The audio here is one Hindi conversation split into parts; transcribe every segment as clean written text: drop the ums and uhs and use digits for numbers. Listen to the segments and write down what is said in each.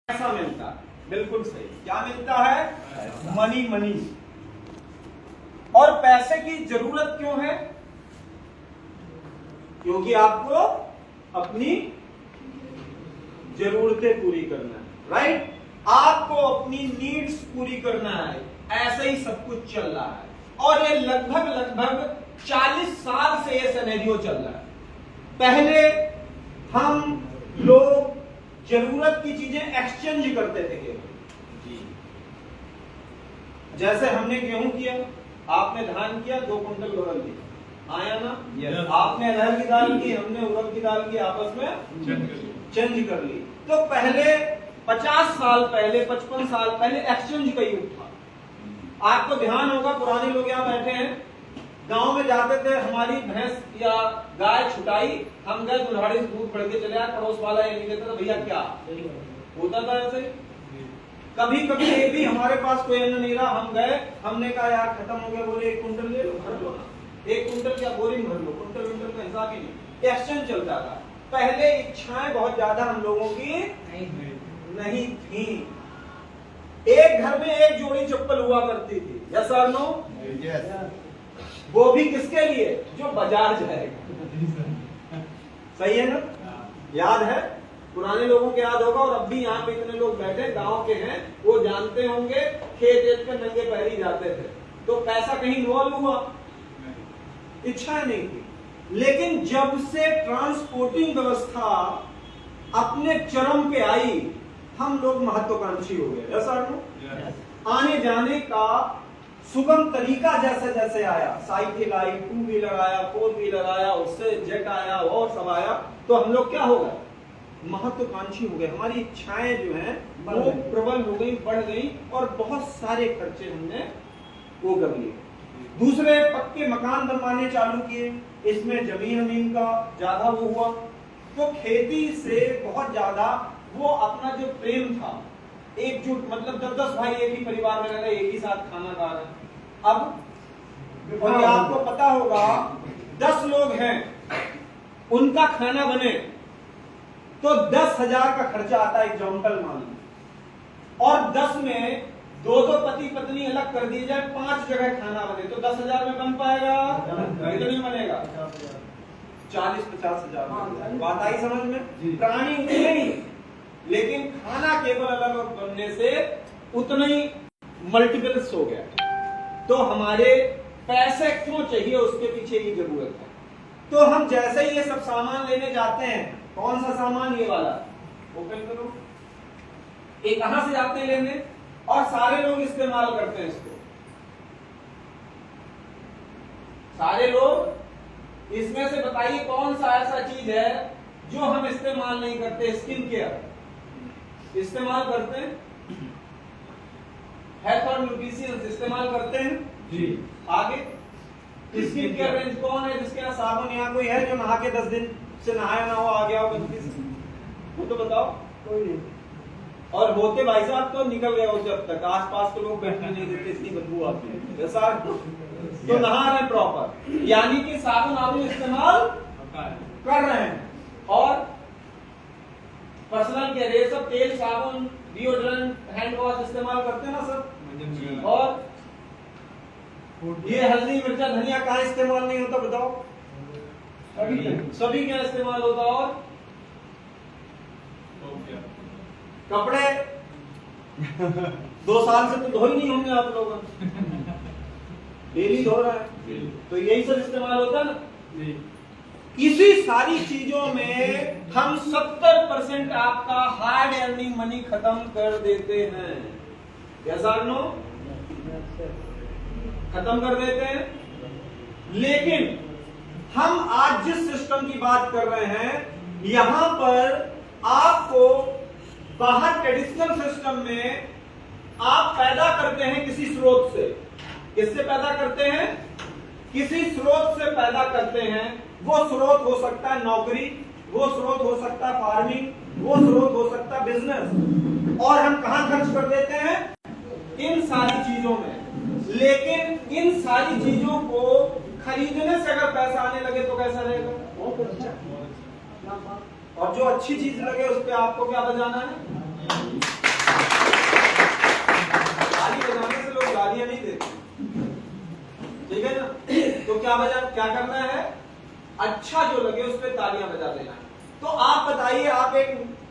पैसा मिलता है। बिल्कुल सही। क्या मिलता है? मनी। मनी। और पैसे की जरूरत क्यों है? क्योंकि आपको अपनी जरूरतें पूरी करना है, राइट? आपको अपनी नीड्स पूरी करना है। ऐसे ही सब कुछ चल रहा है और ये लगभग 40 साल से ये सिनेरियो चल रहा है। पहले हम लोग जरूरत की चीजें एक्सचेंज करते थे केवल जी। जैसे हमने गेहूं किया, आपने धान किया, 2 कुंटल उड़द दी, आया ना? yes. आपने अरहर की दाल की, हमने उड़द की दाल की, आपस में चेंज कर ली। तो पहले 50 साल पहले, 55 साल पहले एक्सचेंज का युग था। आपको ध्यान होगा, पुराने लोग यहाँ बैठे हैं, गांव में जाते थे, हमारी भैंस या गाय छुटाई, हम गए दुल्हाड़ी से दूध भर के चले आए, पड़ोस वाला ये नहीं कहता था भैया क्या होता था ऐसे। कभी कभी ये भी हमारे पास कोई अन्न नहीं रहा, हम गए, हमने कहा यार खत्म हो गया, बोले 1 कुंटल ले लो, भर लो ना। 1 कुंटल क्या बोरी में भर लो, कुंटल का हिसाब ही नहीं। एक्सचेंज चलता था। पहले इच्छाएं बहुत ज्यादा हम लोगों की नहीं थी। एक घर में 1 जोड़ी चप्पल हुआ करती थी, यस और नो? वो भी किसके लिए? जो बाजार जाएगा। सही है ना? याद है? पुराने लोगों को याद होगा, और अब भी यहाँ पे इतने लोग बैठे गांव के हैं, वो जानते होंगे, खेत पे नंगे पैर ही जाते थे। तो पैसा कहीं इन्वॉल्व हुआ? इच्छा नहीं थी। लेकिन जब से ट्रांसपोर्टिंग व्यवस्था अपने चरम पे आई, हम लोग महत्वाकांक्षी हो गए, ऐसा आने जाने का सुगम तरीका जैसे जैसे आया, साइकिल आई, 2 व्हीलर आया, 4 व्हीलर आया, उससे जेट आया और सब आया, तो हम लोग क्या हो गए? महत्वाकांक्षी हो गए। हमारी इच्छाएं जो हैं वो प्रबल हो गई, बढ़ गई, और बहुत सारे खर्चे हमने वो कर लिए। दूसरे पक्के मकान बनवाने चालू किए, इसमें जमीन का ज्यादा वो हुआ, तो खेती से बहुत ज्यादा वो अपना जो प्रेम था, एकजुट, मतलब 10 भाई एक ही परिवार में रह रहे, एक ही साथ खाना खा रहे। अब और ये आपको पता होगा, 10 लोग हैं, उनका खाना बने तो 10,000 का खर्चा आता है, एग्जाम्पल मान लो। और 10 में 2 पति पत्नी अलग कर दिए जाए, 5 जगह खाना बने, तो 10,000 में बन पाएगा? कितने बनेगा? 40-50 हजार। बात आई समझ में? प्राणी उतने ही, लेकिन खाना केवल अलग बनने से उतना ही मल्टीपल्स हो गया। तो हमारे पैसे क्यों चाहिए, उसके पीछे की जरूरत है। तो हम जैसे ही ये सब सामान लेने जाते हैं, कौन सा सामान? ये वाला ओपन करो। ये कहां से जाते हैं लेने? और सारे लोग इस्तेमाल करते हैं इसको। सारे लोग, इसमें से बताइए कौन सा ऐसा चीज है जो हम इस्तेमाल नहीं करते? स्किन केयर इस्तेमाल करते हैं, हेल्थ और न्यूट्रिशन इस्तेमाल करते हैं जी। आगे स्किन केयर रेंज कौन है जिसके यहाँ साबुन, यहाँ कोई है जो नहा के 10 दिन से नहाया ना हो, आ गया हो गलती से? वो तो बताओ, कोई नहीं। और होते भाई साहब तो निकल गए होते, अब तक आसपास के लोग बैठने नहीं देते, इतनी बदबू आती है ऐसा। तो नहा रहे प्रॉपर, यानी कि साबुन आबुन इस्तेमाल कर रहे हैं। और पर्सनल केयर, ये सब तेल, साबुन, डिओड्रेंट, हैंड वॉश इस्तेमाल करते हैं ना सब। और ये हल्दी, मिर्चा, धनिया कहाँ इस्तेमाल नहीं होता बताओ? सभी क्या इस्तेमाल होता। और कपड़े 2 साल से तो धो ही नहीं होंगे आप लोग, डेली धो रहा है, तो यही सब इस्तेमाल होता है ना। इसी सारी चीजों में हम 70% आपका हार्ड अर्निंग मनी खत्म कर देते हैं, यस और नो? खत्म कर देते हैं। लेकिन हम आज जिस सिस्टम की बात कर रहे हैं, यहां पर आपको बाहर ट्रेडिशनल सिस्टम में आप पैदा करते हैं किसी स्रोत से। किससे पैदा करते हैं? किसी स्रोत से पैदा करते हैं। वो स्रोत हो सकता है नौकरी, वो स्रोत हो सकता है फार्मिंग, वो स्रोत हो सकता है बिजनेस। और हम कहां खर्च कर देते हैं? इन सारी चीजों में। लेकिन इन सारी चीजों को खरीदने से अगर पैसा आने लगे तो कैसा रहेगा? बहुत अच्छा। और जो अच्छी चीज लगे उस पर आपको क्या बजाना है? क्या करना है, अच्छा जो लगे उस पर तालियां बजा देना है। तो आप बताइए, आप एक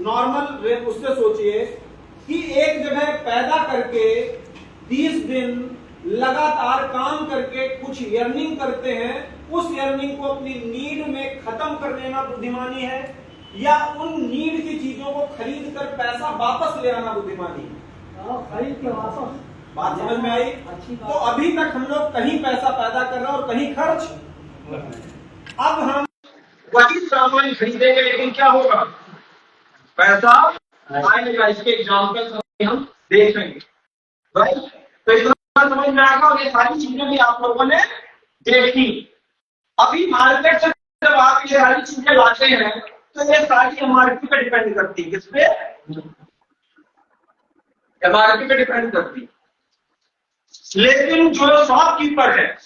नॉर्मल उससे सोचिए कि एक जगह पैदा करके 30 दिन लगातार काम करके कुछ अर्निंग करते हैं, उस अर्निंग को अपनी नीड में खत्म कर देना बुद्धिमानी है, या उन नीड की चीजों को खरीद कर पैसा वापस ले आना बुद्धिमानी है? खरीद के वापस। बात समझ में आई? तो अभी तक हम लोग कहीं पैसा पैदा कर रहे हैं और कहीं खर्च। अब हम वही सामान खरीदेंगे, लेकिन क्या होगा, पैसा आएगा। इसके एग्जाम्पल हम देखेंगे। तो इतना समझ में आएगा। और ये सारी चीजें भी आप लोगों ने देखी। अभी मार्केट से जब आप ये सारी चीजें लाते हैं तो ये सारी एमआरपी पे डिपेंड करती है। किस पे? एमआरपी पे डिपेंड करती है। लेकिन जो शॉपकीपर है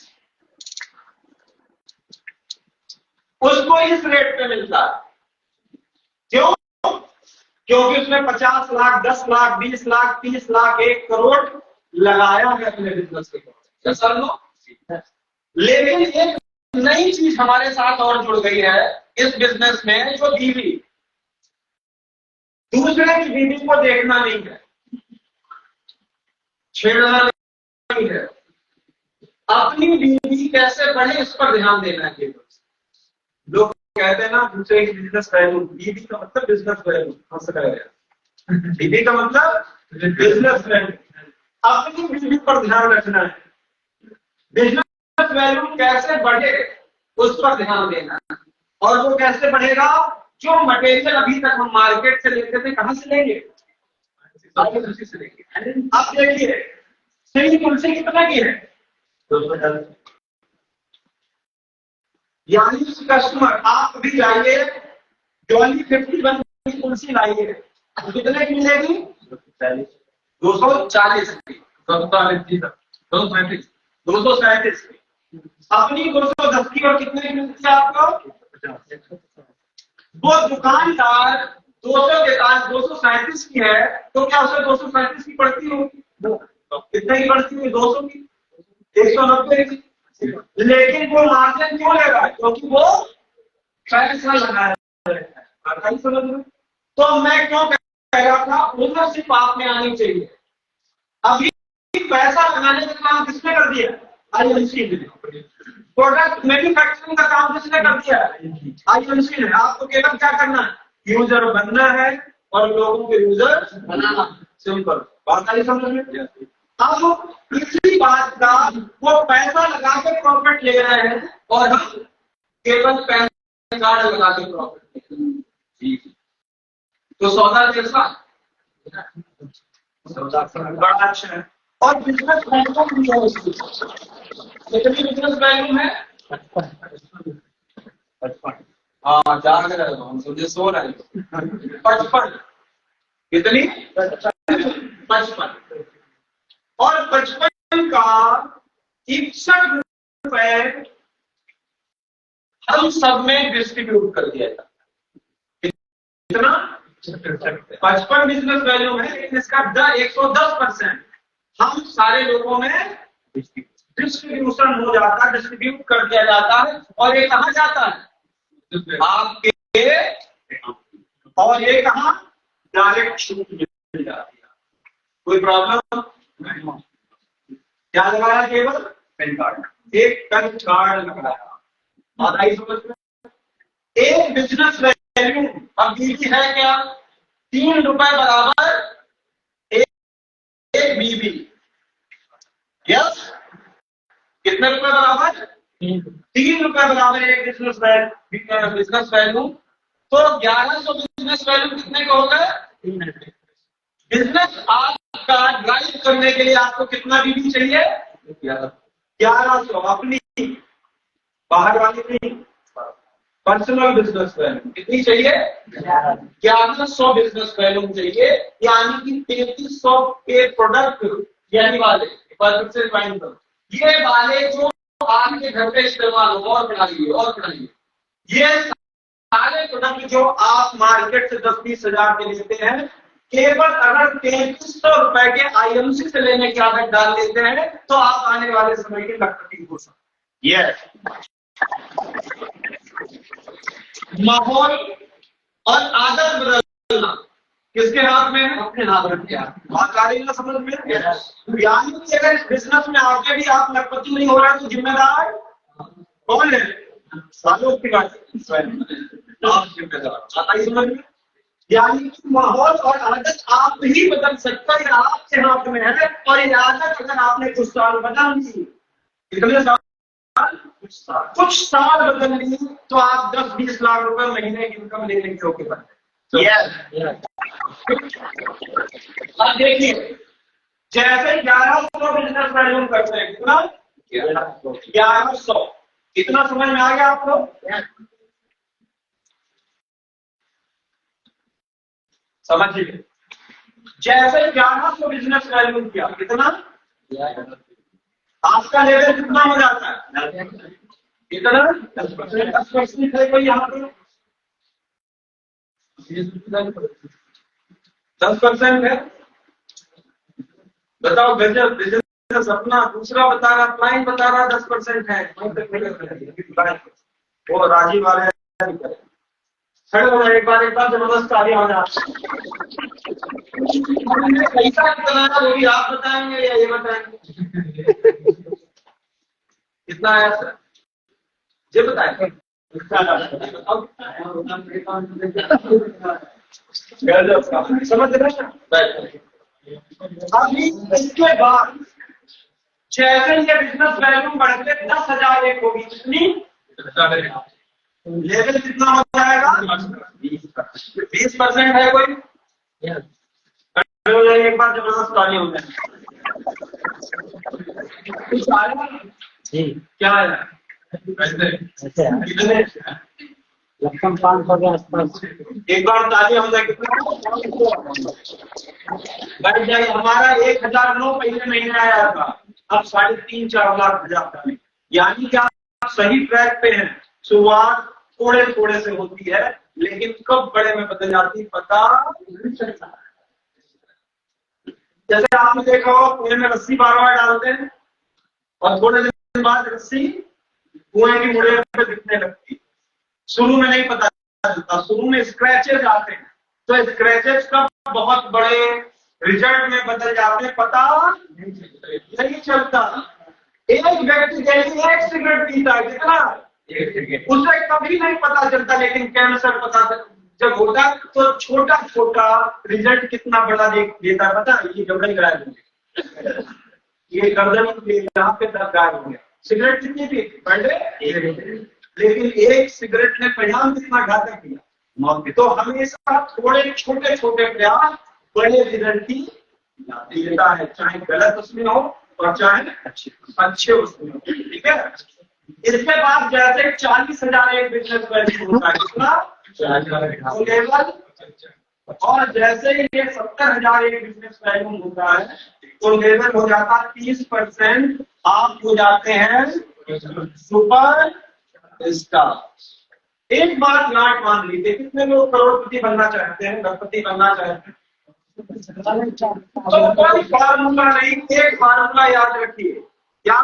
उसको इस रेट पे मिलता है। क्यों? क्योंकि उसने 50 लाख, 10 लाख, 20 लाख, 30 लाख, 1 करोड़ लगाया है अपने बिजनेस के। सर लो। लेकिन एक नई चीज हमारे साथ और जुड़ गई है इस बिजनेस में, जो बीवी, दूसरे की बीवी को देखना नहीं है, छेड़ना नहीं है, अपनी बीवी कैसे बढ़े इस पर ध्यान देना है। लोग कहते हैं ना दूसरे की बिजनेस वैल्यू, बीवी का मतलब बिजनेस वैल्यू, हंस रहे हैं। बीवी का मतलब बिजनेस वैल्यू, अपनी बीवी पर ध्यान रखना है। बिजनेस वैल्यू कैसे बढ़े उस पर ध्यान देना है। और वो कैसे बढ़ेगा? जो मटेरियल अभी तक हम मार्केट से लेते थे, कहां से लेंगे? तुलसी से लेंगे। अब देखिए सिंह तुलसी कितना की है? 200। यानी कस्टमर आप भी लाइए, जॉली 51 की तुलसी लाइए, कितने की मिलेगी? 240 की। 237 की। अपनी 210 की। और कितने की मिलती है आपको? वो दुकानदार 200 के पास 237 की है, तो क्या उसे 237 की पड़ती होगी? कितने की पड़ती है? 200 की, 190 की। लेकिन वो मार्जिन क्यों ले रहा है? क्योंकि वो पैसा लगाया है। समझ में? तो मैं क्यों कह रहा था ओनरशिप आप में आनी चाहिए। अभी पैसा लगाने का काम किसने कर दिया? आईएमसी ने। प्रोडक्ट मैन्युफैक्चरिंग का काम किसने कर दिया? आईएमसी ने। आपको केवल क्या करना है? यूजर बनना है और लोगों के यूजर बनाना। सिंपल बात आई समझ में? अब इसी बात का वो पैसा लगा के प्रॉफिट ले रहे हैं और हम केवल पैन कार्ड लगा के प्रॉफिट ले रहे हैं। तो सौदा कैसा? बड़ा अच्छा है। और बिजनेस वैल्यू भी है उसकी। कितनी बिजनेस वैल्यू है? 55। हाँ जाग रहे हो, हम समझे सो रहे हैं। 55। कितनी? 55। और 55 का 61 रुपए हम सब में डिस्ट्रीब्यूट कर दिया था। कितना? 55 बिजनेस वैल्यू है, लेकिन इसका 110% हम सारे लोगों में डिस्ट्रीब्यूशन हो जाता है, डिस्ट्रीब्यूट कर दिया जाता है। और ये कहां जाता है? आपके। और ये कहां? डायरेक्ट छूट मिल जाती है। कोई प्रॉब्लम? क्या लगाया? केवल पैन कार्ड। एक पैन कार्ड लगाया। बात आई समझ में? एक बिजनेस वैल्यू अब बीवी है क्या? 3 रुपए बराबर एक बीवी। यस। कितने रुपए बराबर? 3 रुपए बराबर एक बिजनेस वैल्यू। तो 1100 बिजनेस वैल्यू कितने के हो गए? बिजनेस आपका ड्राइव करने के लिए आपको कितना बीवी चाहिए? 1100। अपनी, बाहर वाली नहीं, पर्सनल बिजनेस वैल्यू कितनी चाहिए? 1100 बिजनेस वैल्यू चाहिए। यानी कि 3300 के प्रोडक्ट, यानी वाले ये वाले जो आपके घर पे इस्तेमाल हो, और बढ़ाइए और बढ़ाइए, ये सारे प्रोडक्ट जो आप मार्केट से 10-20 हजार के लेते हैं, केवल अगर 3300 रुपए के आईएमसी से लेने की आदत डाल लेते हैं तो आप आने वाले समय के लखपति हो सकते यस, माहौल और आदत बदलना किसके हाथ में है? अपने हाथ में क्या? बात आ रही है ना समझ में? यानी कि अगर इस बिजनेस में आगे भी आप लखपति नहीं हो रहे तो जिम्मेदार कौन है? सालों की बात आप जिम्मेदार। आता ही समझ में? यानी कि माहौल और आदत आप ही बदल सकते हैं, आपके हाथ में है। और ये आदत अगर आपने कुछ साल बदल ली, कितने साल? कुछ साल बदल ली तो आप 10-20 लाख रुपए महीने की इनकम लेने के योग्य बनते हैं। अब देखिए, जैसे 1100 बिजनेस वैल्यू करते हैं, कितना? 1100। कितना समझ में आ गया आपको? समझिए, जैसे 1100 बिजनेस वैल्यू किया, कितना? आपका लेवल कितना हो जाता है? कितना? 10% है कोई यहाँ पे? 10% है। बताओ, बिजनेस अपना दूसरा बता रहा, क्लाइंट बता रहा 10% है। वो राजीव वाले खड़े हो जाए, एक बार जबरदस्त आगे हो जाए। पैसा कितना है वो भी आप बताएंगे या ये बताएंगे? कितना आया सर? जी बताएंगे। समझ रहे? अभी इसके बाद जैसे ये बिजनेस वैल्यू बढ़ के 10,001 होगी, कितनी? लेवल कितना हो जाएगा? 20% है कोई? हो जाए एक बार जबरदस्त ताली हो जाए। कुछ आया जी? क्या आया? कितने? लक्षण 500 के आसपास। एक बार ताली हो जाए। कितना बढ़ जाए? हमारा 1,009 पहले महीने आया था, अब 3.5-4 लाख जाता है। यानी कि आप सही ट्रैक पे हैं। शुरुआत थोड़े थोड़े से होती है, लेकिन कब बड़े में बदल जाती पता नहीं चलता। जैसे आपने देखा हो, कुएं में रस्सी बार-बार डालते हैं और थोड़े दिन बाद रस्सी कुएं की मुड़े पे दिखने लगती है। शुरू में नहीं पता चलता, शुरू में स्क्रैचेज आते हैं, तो स्क्रैचेज का बहुत बड़े रिजल्ट में बदल जाते हैं, पता नहीं चलता। एक व्यक्ति डेली 1 सिगरेट पीता है, कितना? उसे कभी नहीं पता चलता, लेकिन कैंसर पता जब होता तो छोटा छोटा रिजल्ट कितना बड़ा देता है पता? ये गड़बड़ी गायब हो गई, ये गर्दन यहाँ पे दर्द गायब हो गया। सिगरेट कितनी थी? लेकिन एक सिगरेट ने परिणाम कितना घातक किया? मौत। तो हमेशा थोड़े छोटे छोटे प्रयास बड़े रिजल्ट की देता है, चाहे गलत उसमें हो और चाहे अच्छे उसमें हो। ठीक है? इसके बाद जैसे 40,000 एक बिजनेस वैल्यू होता है, कितना लेवल? और जैसे ही ये 70,000 एक बिजनेस वैल्यू होता है तो लेवल हो जाता है 30%। आप हो जाते हैं सुपर स्टार। एक बात याद मान लीजिए, कितने लोग करोड़पति बनना चाहते हैं, लखपति बनना चाहते हैं? तो कोई फार्मूला नहीं, एक फार्मूला याद रखिए। क्या?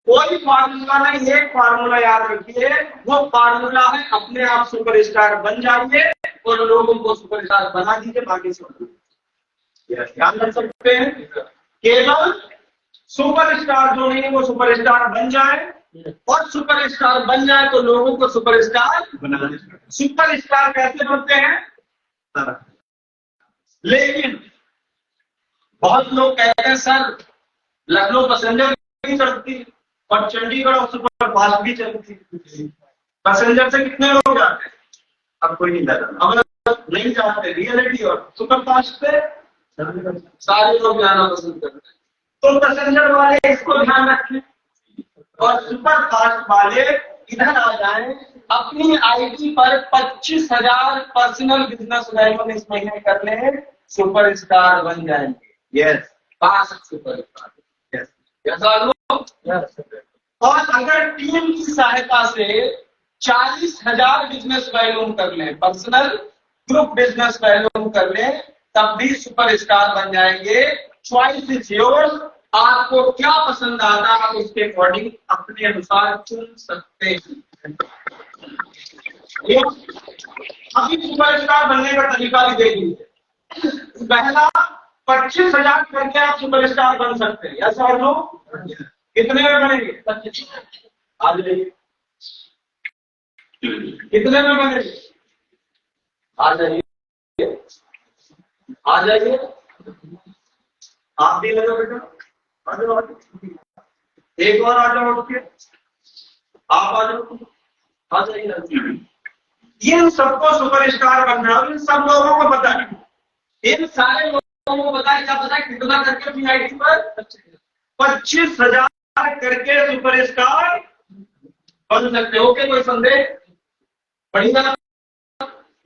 कोई फार्मूला नहीं, एक फार्मूला याद रखिए। वो फार्मूला है अपने आप सुपरस्टार बन जाइए और लोगों को सुपरस्टार बना दीजिए, बाकी सब ध्यान रख सकते हैं। केवल सुपरस्टार जो नहीं है वो सुपरस्टार बन जाए, और सुपरस्टार बन जाए तो लोगों को सुपरस्टार बना दे। सुपरस्टार कैसे बनते हैं? लेकिन बहुत लोग कहते हैं सर लखनऊ पैसेंजर नहीं चढ़ती और चंडीगढ़ और सुपर फास्ट भी चलती। पैसेंजर से कितने लोग जाते हैं? अब कोई नहीं जाता। अब नहीं जाते रियलिटी, और सुपर फास्ट से सारे लोग जाना पसंद करते हैं। तो पैसेंजर वाले इसको ध्यान रखें और सुपर फास्ट वाले इधर आ जाएं। अपनी आईडी पर 25,000 पर्सनल बिजनेस वैल्यू इस महीने कर ले, सुपर स्टार बन जाएंगे। Yes, fast super star. Yes. और अगर टीम की सहायता से 40,000 बिजनेस वैल्यू कर ले, पर्सनल ग्रुप बिजनेस वैल्यू कर ले, तब भी सुपर स्टार बन जाएंगे। Choice is yours. आपको क्या पसंद आता है आप उसके अकॉर्डिंग अपने अनुसार चुन सकते हैं। अभी सुपरस्टार बनने का तरीका भी दे दीजिए। पहला 25,000 करके आप सुपरस्टार बन सकते हैं, ऐसा और नो? कितने में बनेंगे? 25। आ जाइए। कितने में बनेंगे? आ जाइए, आ जाइए। आप भी लगे बेटा, आ जाओ। एक और आ जाओ उठ के, आप आ जाओ, आ जाइए। इन सबको सुपरस्टार बनना है, इन सब लोगों को पता है, इन सारे लोगों को पता है। क्या पता है कितना करके अपनी आईडी पर? 25,000 करके सुपरस्टार बन सकते हो। ओके, कोई संदेह? बढ़िया।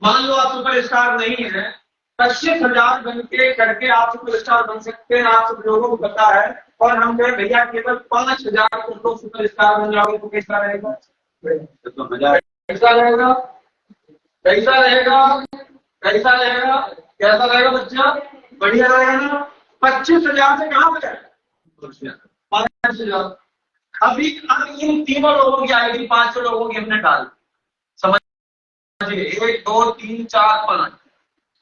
मान लो आप सुपरस्टार नहीं है, 25,000 बन के करके आप सुपरस्टार बन सकते हैं। आप सब लोगों को पता है। और हम कहें भैया केवल 5,000 को तो सुपरस्टार बन जाओगे तो कैसा रहेगा? कैसा रहेगा? कैसा रहेगा? कैसा रहेगा? कैसा रहेगा बच्चा? बढ़िया रहेगा ना? 25,000 से कहां पे जाए? 5,000। अभी अब इन तीनों लोगों की आईडी 500 लोगों की हमने डाल, समझिए 1 2 3 4 5,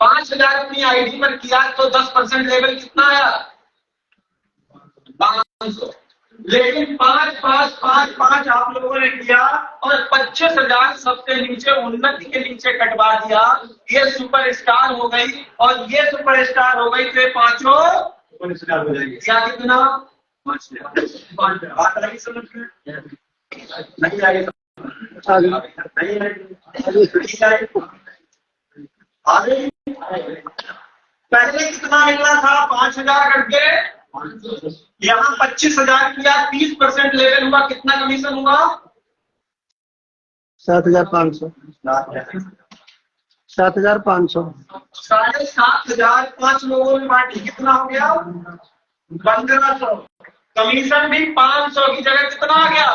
5,000 अपनी आईडी पर किया तो 10% लेवल कितना आया? 500। लेकिन 5 5 5 5 आप लोगों ने किया और 25,000 सबसे नीचे उन्नति के नीचे कटवा दिया। ये सुपरस्टार हो गई और ये सुपरस्टार हो गई, तो ये पांचों सुपरस्टार हो जाएंगे। क्या कितना? 5,000। बात लगी समझ में? नहीं आई? आगे पहले कितना मिलना था? 5,000 करके, यहाँ 25,000 किया, 30% लेवल हुआ, कितना कमीशन हुआ? 7,500। 7,500। 7,500 5 लोगों में बांटी, कितना हो गया? 1,500। कमीशन भी 500 की जगह कितना आ गया?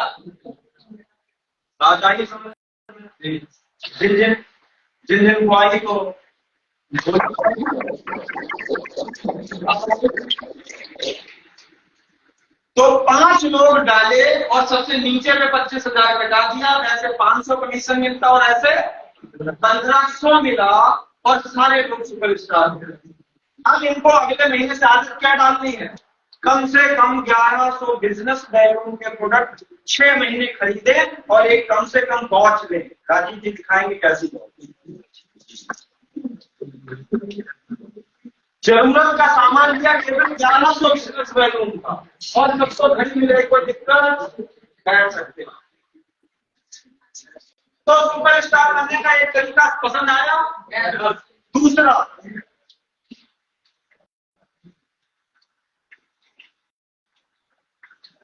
बात आइए समझ? जिन इंक्वायरी को तो 5 लोग डाले और सबसे नीचे में 25,000 कटा दिया। ऐसे 500 कमीशन मिलता और ऐसे 1,500 मिला और सारे लोग सुपरस्टार। अब इनको अगले महीने से आदत क्या डालनी है? कम से कम 1,100 बिजनेस बैलून के प्रोडक्ट 6 महीने खरीदे और एक कम से कम वॉच लें। राजीव जी दिखाएंगे कैसी वॉच। जरूरत का सामान लिया केवल 1,100 बिजनेस बैलून का और सबको घड़ी मिले, कोई दिक्कत कर सकते। तो सुपरस्टार बनने का एक तरीका पसंद आया। दूसरा,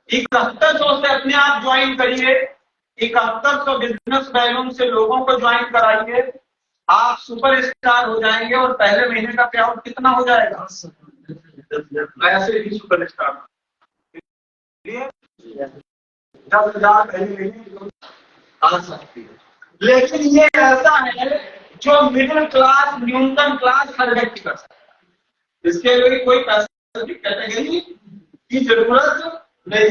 7100 से अपने आप ज्वाइन करिए। 7100 बिजनेस बैलून से लोगों को ज्वाइन कराइए। आप सुपरस्टार हो जाएंगे और पहले महीने का पे आउट कितना हो जाएगा? ऐसे ही सुपरस्टार 10,000 पहले महीने आ सकती है। लेकिन ये ऐसा है जो मिडिल क्लास, न्यूनतम क्लास हर व्यक्ति कर सकता है। इसके लिए कोई पैसे की कैटेगरी की जरूरत नहीं।